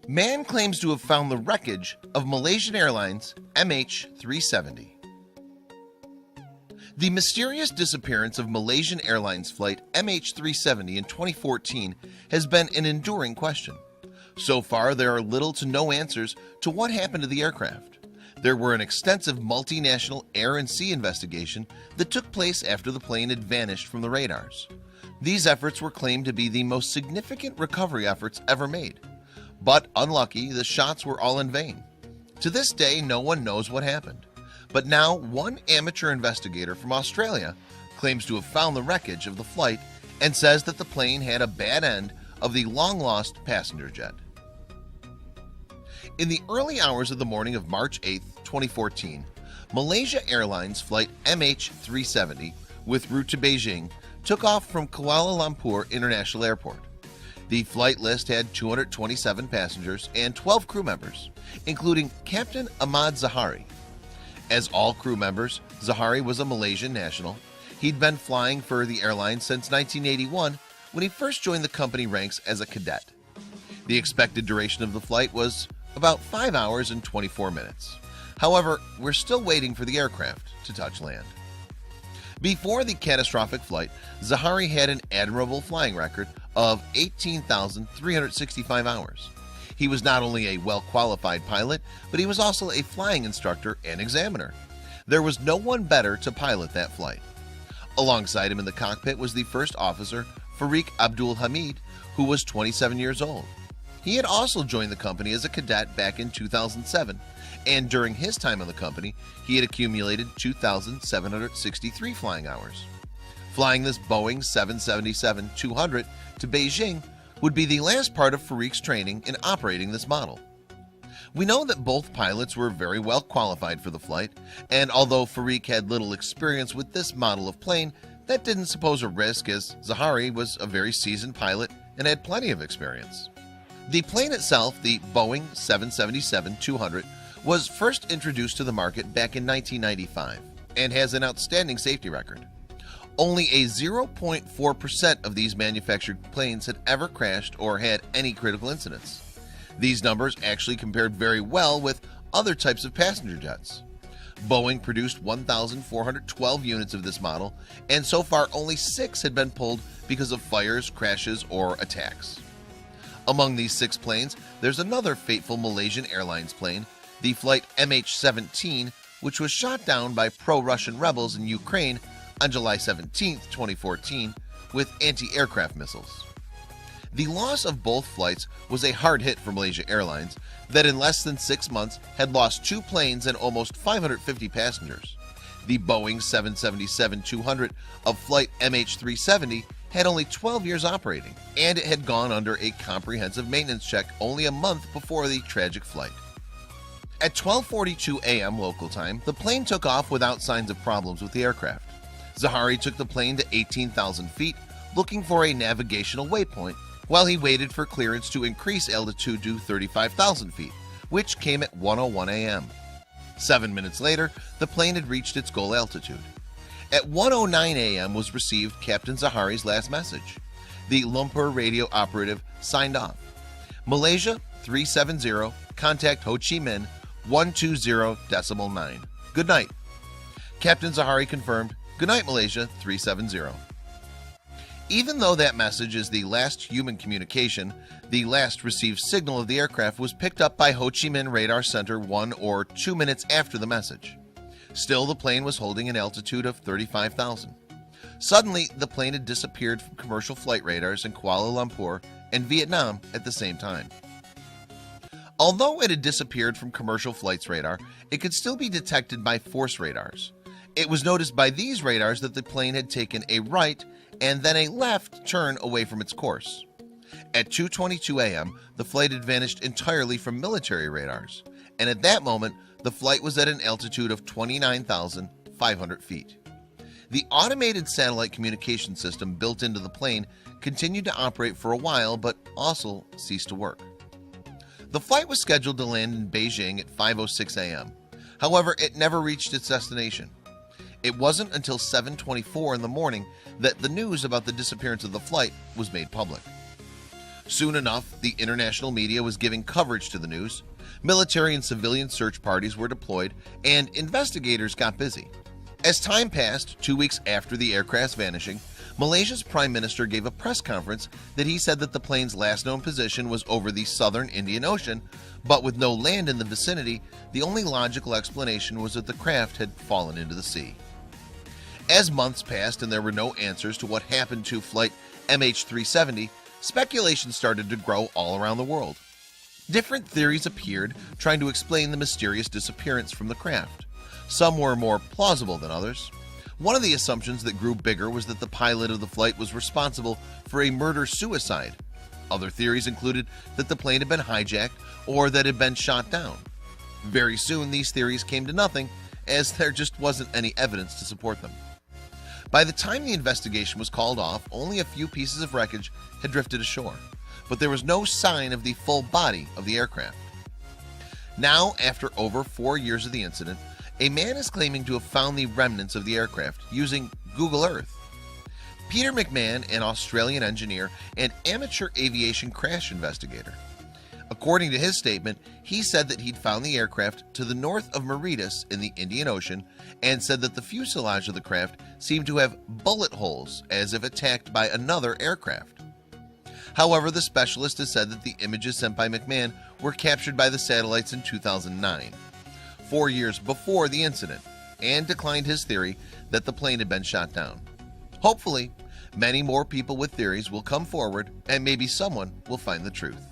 Man claims to have found the wreckage of Malaysian Airlines MH370. The mysterious disappearance of Malaysian Airlines flight MH370 in 2014 has been an enduring question. So far, there are little to no answers to what happened to the aircraft. There were an extensive multinational air and sea investigation that took place after the plane had vanished from the radars. These efforts were claimed to be the most significant recovery efforts ever made. But unlucky, the shots were all in vain. To this day, no one knows what happened. But now, one amateur investigator from Australia claims to have found the wreckage of the flight and says that the plane had a bad end of the long-lost passenger jet. In the early hours of the morning of March 8, 2014, Malaysia Airlines flight MH370 with route to Beijing took off from Kuala Lumpur International Airport. The flight list had 227 passengers and 12 crew members, including Captain Ahmad Zahari. As all crew members, Zahari was a Malaysian national. He'd been flying for the airline since 1981 when he first joined the company ranks as a cadet. The expected duration of the flight was about 5 hours and 24 minutes. However, we're still waiting for the aircraft to touch land. Before the catastrophic flight, Zahari had an admirable flying record of 18,365 hours. He was not only a well-qualified pilot, but he was also a flying instructor and examiner. There was no one better to pilot that flight. Alongside him in the cockpit was the first officer, Farik Abdul Hamid, who was 27 years old. He had also joined the company as a cadet back in 2007, and during his time in the company, he had accumulated 2,763 flying hours. Flying this Boeing 777-200 to Beijing would be the last part of Farik's training in operating this model. We know that both pilots were very well qualified for the flight, and although Farik had little experience with this model of plane, that didn't suppose a risk, as Zahari was a very seasoned pilot and had plenty of experience. The plane itself, the Boeing 777-200, was first introduced to the market back in 1995 and has an outstanding safety record. Only a 0.4% of these manufactured planes had ever crashed or had any critical incidents. These numbers actually compared very well with other types of passenger jets. Boeing produced 1,412 units of this model, and so far only 6 had been pulled because of fires, crashes, or attacks. Among these 6 planes, there's another fateful Malaysian Airlines plane, the flight MH17, which was shot down by pro-Russian rebels in Ukraine on July 17, 2014, with anti-aircraft missiles. The loss of both flights was a hard hit for Malaysia Airlines that in less than 6 months had lost 2 planes and almost 550 passengers. The Boeing 777-200 of flight MH370 had only 12 years operating, and it had gone under a comprehensive maintenance check only a month before the tragic flight. At 12:42 a.m. local time, the plane took off without signs of problems with the aircraft. Zahari took the plane to 18,000 feet, looking for a navigational waypoint, while he waited for clearance to increase altitude to 35,000 feet, which came at 1:01 a.m. 7 minutes later, the plane had reached its goal altitude. At 1:09 a.m. was received Captain Zahari's last message. The Lumpur radio operative signed off. Malaysia 370, contact Ho Chi Minh 120.9. Good night. Captain Zahari confirmed, good night Malaysia 370. Even though that message is the last human communication, the last received signal of the aircraft was picked up by Ho Chi Minh Radar Center 1 or 2 minutes after the message. Still, the plane was holding an altitude of 35,000. Suddenly, the plane had disappeared from commercial flight radars in Kuala Lumpur and Vietnam at the same time. Although it had disappeared from commercial flights radar, it could still be detected by force radars. It was noticed by these radars that the plane had taken a right and then a left turn away from its course. At 2:22 a.m., the flight had vanished entirely from military radars, and at that moment, the flight was at an altitude of 29,500 feet. The automated satellite communication system built into the plane continued to operate for a while, but also ceased to work. The flight was scheduled to land in Beijing at 5:06 a.m. However, it never reached its destination. It wasn't until 7:24 in the morning that the news about the disappearance of the flight was made public. Soon enough, the international media was giving coverage to the news. Military and civilian search parties were deployed, and investigators got busy. As time passed, 2 weeks after the aircraft's vanishing, Malaysia's Prime Minister gave a press conference that he said that the plane's last known position was over the southern Indian Ocean, but with no land in the vicinity, the only logical explanation was that the craft had fallen into the sea. As months passed and there were no answers to what happened to flight MH370, speculation started to grow all around the world. Different theories appeared trying to explain the mysterious disappearance from the craft. Some were more plausible than others. One of the assumptions that grew bigger was that the pilot of the flight was responsible for a murder-suicide. Other theories included that the plane had been hijacked or that it had been shot down. Very soon these theories came to nothing, as there just wasn't any evidence to support them. By the time the investigation was called off, only a few pieces of wreckage had drifted ashore, but there was no sign of the full body of the aircraft. Now, after over 4 years of the incident, a man is claiming to have found the remnants of the aircraft using Google Earth. Peter McMahon, an Australian engineer and amateur aviation crash investigator. According to his statement, he said that he'd found the aircraft to the north of Mauritius in the Indian Ocean and said that the fuselage of the craft seemed to have bullet holes as if attacked by another aircraft. However, the specialist has said that the images sent by McMahon were captured by the satellites in 2009, 4 years before the incident, and declined his theory that the plane had been shot down. Hopefully, many more people with theories will come forward and maybe someone will find the truth.